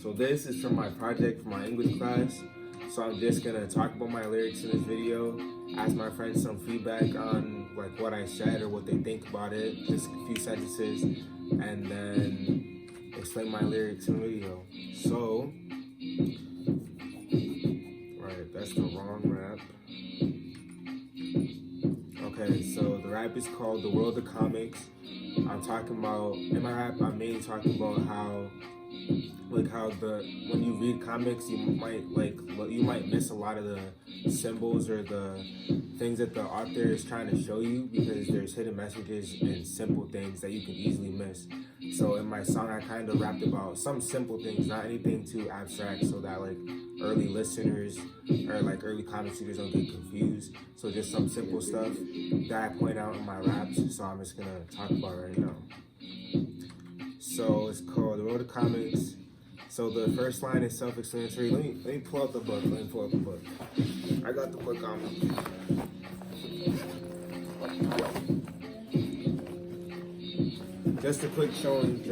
So this is from my project for my English class. So I'm just gonna talk about my lyrics in this video, ask my friends some feedback on like what I said or what they think about it, just a few sentences, and then explain my lyrics in the video. So, right, that's the wrong rap. Okay, so the rap is called The World of Comics. I'm talking about, in my rap, I'm mainly talking about how when you read comics, you might miss a lot of the symbols or the things that the author is trying to show you, because there's hidden messages and simple things that you can easily miss. So in my song, I kind of rapped about some simple things, not anything too abstract, so that like early listeners or like early comic readers don't get confused. So just some simple stuff that I point out in my raps. So I'm just gonna talk about it right now. So it's called The World of Comics. So the first line is self-explanatory. Let me pull out the book. I got the book on me. Just a quick showing.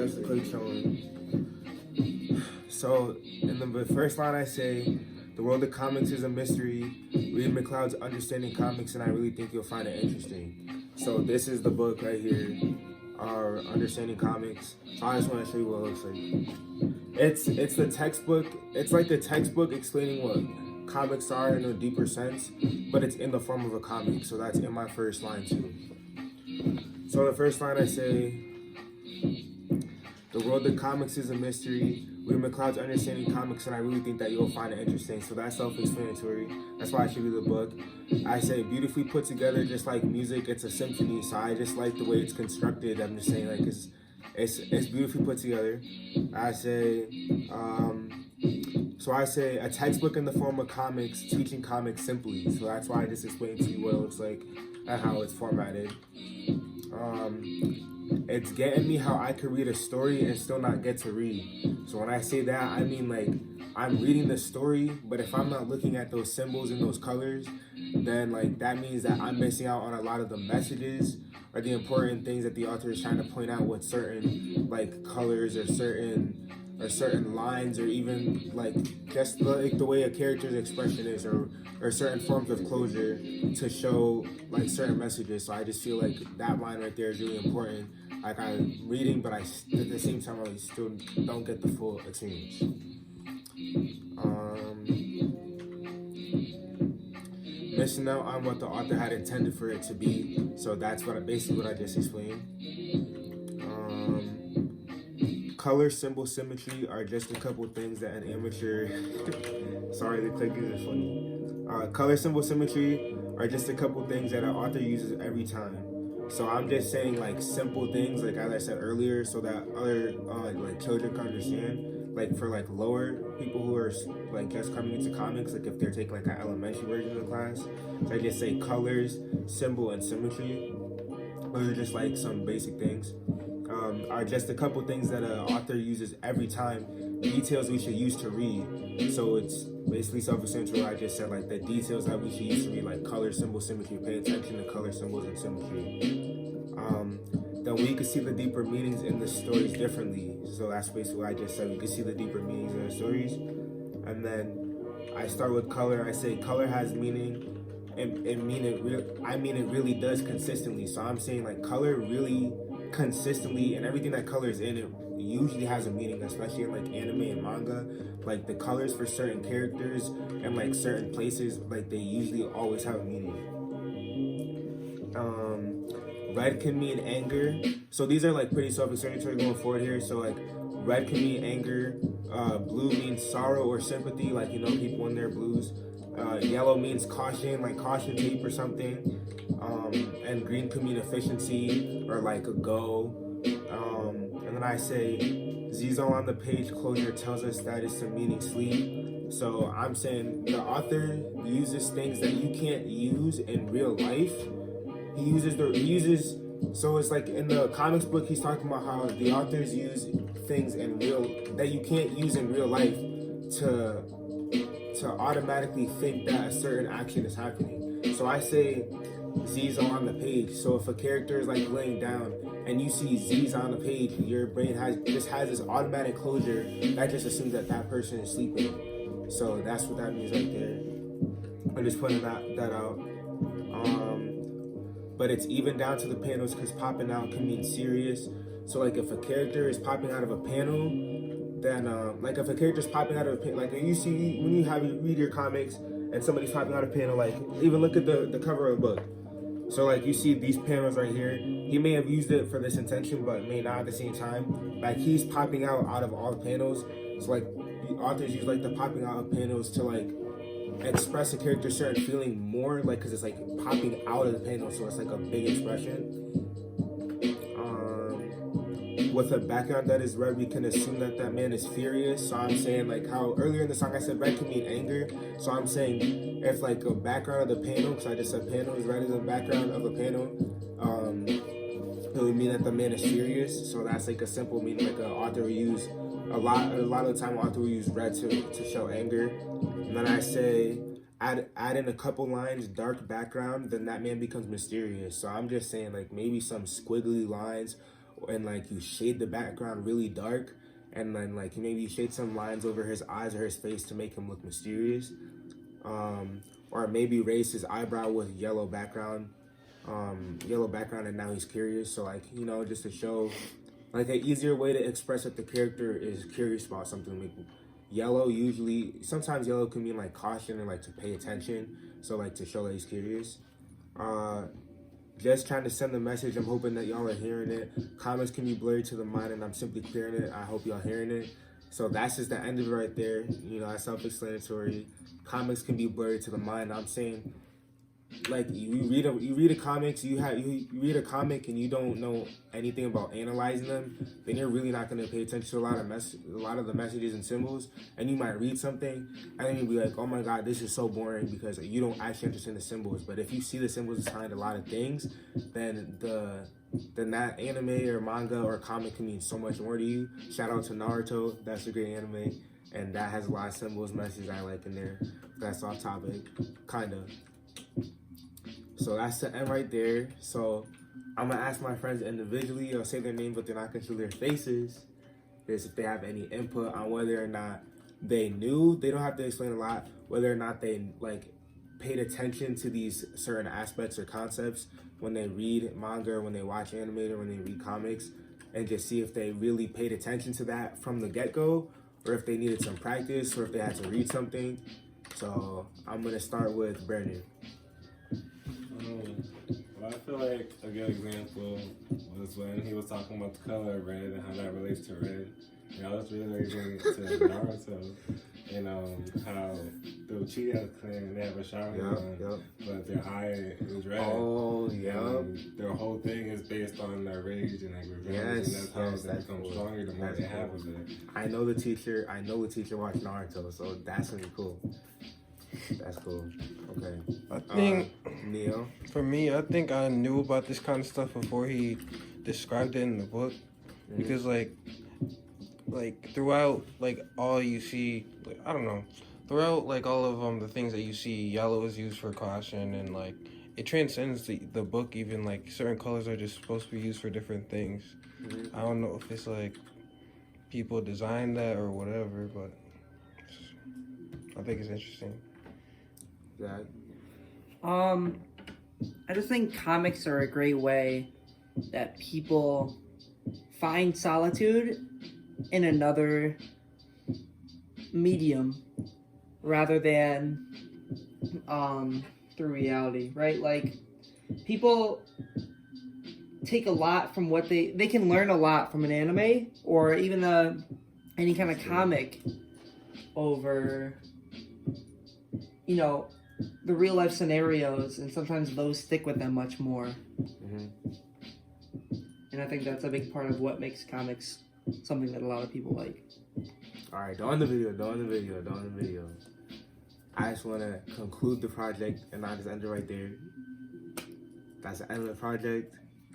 So in the first line I say, the world of comics is a mystery. Read McCloud's Understanding Comics, and I really think you'll find it interesting. So this is the book right here, our Understanding Comics. So I just want to show you what it looks like. It's the textbook. It's like the textbook explaining what comics are in a deeper sense, but it's in the form of a comic. So that's in my first line too. So the first line I say, the world of comics is a mystery. Read McCloud's Understanding Comics, and I really think that you'll find it interesting. So that's self-explanatory. That's why I should read the book. I say beautifully put together, just like music. It's a symphony. So I just like the way it's constructed. I'm just saying, like, it's beautifully put together. I say, a textbook in the form of comics, teaching comics simply. So that's why I just explained to you what it looks like and how it's formatted. It's getting me how I could read a story and still not get to read. So when I say that, I mean like I'm reading the story, but if I'm not looking at those symbols and those colors, then like that means that I'm missing out on a lot of the messages or the important things that the author is trying to point out with certain like colors or certain lines, or even like just the way a character's expression is, or certain forms of closure to show like certain messages. So I just feel like that line right there is really important. Like I'm reading, but at the same time I still don't get the full experience. Missing out on what the author had intended for it to be. So that's basically what I just explained. Color, symbol, symmetry are just a couple things that an amateur sorry, the clickies are funny. Color, symbol, symmetry are just a couple things that an author uses every time. So I'm just saying like simple things, like as I said earlier, so that other like children can understand. Like for like lower people who are like just coming into comics, like if they're taking like an elementary version of the class. So I just say colors, symbol, and symmetry. Those are just like some basic things. Are just a couple things that an author uses every time, details we should use to read. So it's basically self-explanatory. I just said like the details that we should use to read, like color, symbol, symmetry. Pay attention to color, symbols, and symmetry. Then we can see the deeper meanings in the stories differently. So that's basically what I just said. We can see the deeper meanings in the stories. And then I start with color. I say color has meaning. It really does consistently. So I'm saying like color really consistently, and everything that colors in it usually has a meaning, especially in like anime and manga. Like the colors for certain characters and like certain places, like they usually always have a meaning. Red can mean anger. So these are like pretty self-explanatory going forward here. So like red can mean anger. Blue means sorrow or sympathy, like you know people when they're blues. Yellow means caution, like caution tape or something. And green could mean efficiency or like a go. And then I say, Zizo on the page closure tells us that it's the meaning sleep. So I'm saying the author uses things that you can't use in real life. So it's like in the comics book, he's talking about how the authors use things that you can't use in real life to automatically think that a certain action is happening. So I say Z's on the page. So if a character is like laying down and you see Z's on the page, your brain has this automatic closure that just assumes that that person is sleeping. So that's what that means right there. I'm just putting that out. But it's even down to the panels because popping out can mean serious. So like if a character is popping out of a panel, then like if a character's popping out of a panel, like when you read your comics and somebody's popping out of a panel, like even look at the cover of a book. So like you see these panels right here, he may have used it for this intention, but may not at the same time. Like he's popping out of all the panels. So like the authors use like the popping out of panels to like express a character's certain feeling more, like because it's like popping out of the panel, so it's like a big expression. With a background that is red, we can assume that that man is furious. So I'm saying like how earlier in the song I said red can mean anger. So I'm saying if like a background of the panel, because I just said panel is red in the background of a panel, it would mean that the man is furious. So that's like a simple meaning. Like an author will use a lot of the time. An author will use red to show anger. And then I say add in a couple lines dark background, then that man becomes mysterious. So I'm just saying like maybe some squiggly lines. And like you shade the background really dark, and then like maybe you shade some lines over his eyes or his face to make him look mysterious, or maybe raise his eyebrow with yellow background, and now he's curious. So like just to show like an easier way to express that the character is curious about something. Like yellow sometimes yellow can mean like caution or like to pay attention. So like to show that he's curious. Just trying to send the message. I'm hoping that y'all are hearing it. Comments can be blurry to the mind, and I'm simply clearing it. I hope y'all hearing it. So that's just the end of it right there. That's self-explanatory. Comics can be blurry to the mind. I'm saying, like you read a comics, you read a comic and you don't know anything about analyzing them, then you're really not going to pay attention to a lot of the messages and symbols, and you might read something and then you'll be like, oh my god, this is so boring, because you don't actually understand the symbols. But if you see the symbols behind a lot of things, then that anime or manga or comic can mean so much more to you. Shout out to Naruto, that's a great anime, and that has a lot of symbols, messages I like in there. That's off topic, kind of. So that's the end right there. So I'm gonna ask my friends individually, or say their name, but they're not gonna show their faces. Is if they have any input on whether or not they knew. They don't have to explain a lot. Whether or not they like paid attention to these certain aspects or concepts when they read manga, or when they watch anime, or when they read comics, and just see if they really paid attention to that from the get-go, or if they needed some practice, or if they had to read something. So I'm gonna start with Brandon. Well, I feel like a good example was when he was talking about the color red and how that relates to red. I was relating to Naruto and how the Uchiha clan, they have a Sharingan, but their eye is red. Oh, yeah. Their whole thing is based on their rage and like revenge, and that's how they become stronger the more they have of it. I know the teacher watched Naruto, so that's really cool. That's cool. Okay. I think Neil. For me, I think I knew about this kind of stuff before he described it in the book, because like throughout like all you see, like, I don't know, throughout like all of the things that you see, yellow is used for caution, and like it transcends the book. Even like certain colors are just supposed to be used for different things. I don't know if it's like people designed that or whatever, but I think it's interesting. Yeah. I just think comics are a great way that people find solitude in another medium rather than through reality, right? Like people take a lot from what they can learn a lot from an anime or even any kind of comic over the real life scenarios, and sometimes those stick with them much more. And I think that's a big part of what makes comics something that a lot of people like. Alright, don't end the video. I just want to conclude the project, and I just end it right there. That's the end of the project.